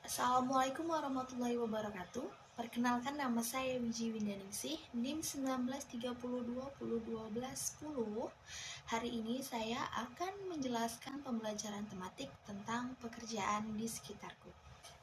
Assalamualaikum warahmatullahi wabarakatuh. Perkenalkan, nama saya Wiji Windaningsih, NIM 1930201210. Hari ini saya akan menjelaskan pembelajaran tematik tentang pekerjaan di sekitarku.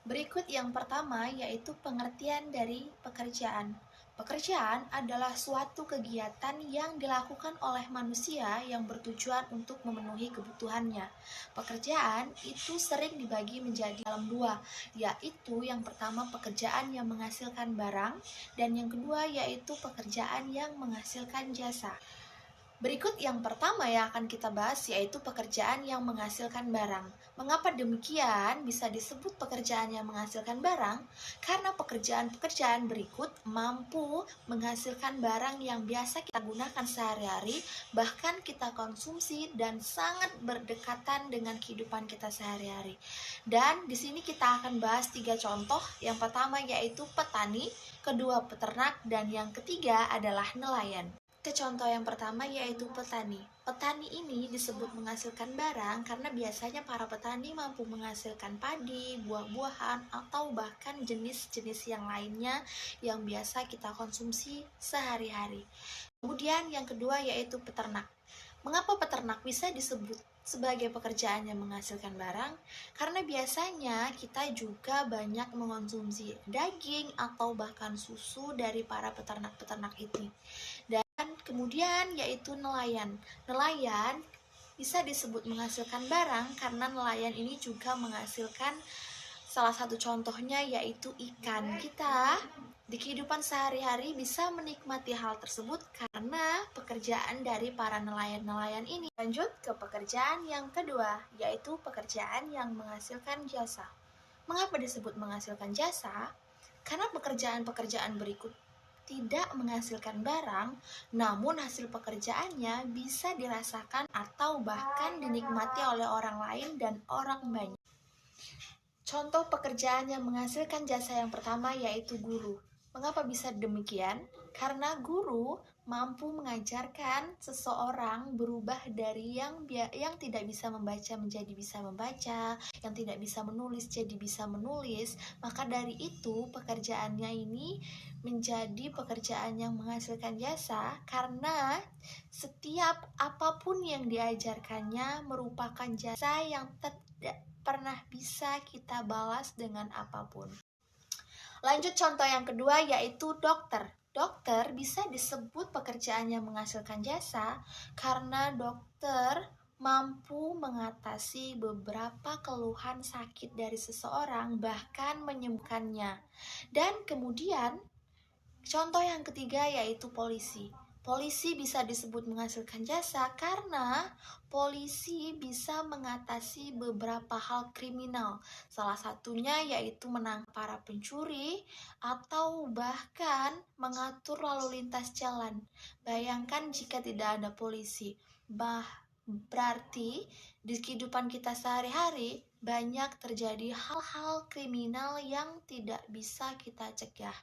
Berikut yang pertama yaitu pengertian dari pekerjaan. Pekerjaan adalah suatu kegiatan yang dilakukan oleh manusia yang bertujuan untuk memenuhi kebutuhannya. Pekerjaan itu sering dibagi menjadi dalam dua, yaitu yang pertama pekerjaan yang menghasilkan barang, dan yang kedua yaitu pekerjaan yang menghasilkan jasa. Berikut yang pertama yang akan kita bahas yaitu pekerjaan yang menghasilkan barang. Mengapa demikian bisa disebut pekerjaan yang menghasilkan barang? Karena pekerjaan-pekerjaan berikut mampu menghasilkan barang yang biasa kita gunakan sehari-hari, bahkan kita konsumsi dan sangat berdekatan dengan kehidupan kita sehari-hari. Dan di sini kita akan bahas 3 contoh. Yang pertama yaitu petani, kedua peternak, dan yang ketiga adalah nelayan. Contoh yang pertama yaitu petani. Petani ini disebut menghasilkan barang karena biasanya para petani mampu menghasilkan padi, buah-buahan, atau bahkan jenis-jenis yang lainnya yang biasa kita konsumsi sehari-hari. Kemudian yang kedua yaitu peternak. Mengapa peternak bisa disebut sebagai pekerjaan yang menghasilkan barang? Karena biasanya kita juga banyak mengonsumsi daging atau bahkan susu dari para peternak-peternak ini. Dan kemudian yaitu nelayan. Nelayan bisa disebut menghasilkan barang karena nelayan ini juga menghasilkan, salah satu contohnya yaitu ikan. Kita di kehidupan sehari-hari bisa menikmati hal tersebut karena pekerjaan dari para nelayan-nelayan ini. Lanjut ke pekerjaan yang kedua, yaitu pekerjaan yang menghasilkan jasa. Mengapa disebut menghasilkan jasa? Karena pekerjaan-pekerjaan berikut tidak menghasilkan barang, namun hasil pekerjaannya bisa dirasakan atau bahkan dinikmati oleh orang lain dan orang banyak. Contoh pekerjaan yang menghasilkan jasa yang pertama yaitu guru. Mengapa bisa demikian? Karena guru mampu mengajarkan seseorang berubah dari yang tidak bisa membaca menjadi bisa membaca, yang tidak bisa menulis jadi bisa menulis. Maka dari itu pekerjaannya ini menjadi pekerjaan yang menghasilkan jasa karena setiap apapun yang diajarkannya merupakan jasa yang tidak pernah bisa kita balas dengan apapun. Lanjut contoh yang kedua yaitu dokter. Dokter bisa disebut pekerjaan yang menghasilkan jasa karena dokter mampu mengatasi beberapa keluhan sakit dari seseorang, bahkan menyembuhkannya. Dan kemudian contoh yang ketiga yaitu polisi. Polisi bisa disebut menghasilkan jasa karena polisi bisa mengatasi beberapa hal kriminal. Salah satunya yaitu menangkap para pencuri atau bahkan mengatur lalu lintas jalan. Bayangkan jika tidak ada polisi. Berarti di kehidupan kita sehari-hari banyak terjadi hal-hal kriminal yang tidak bisa kita cegah.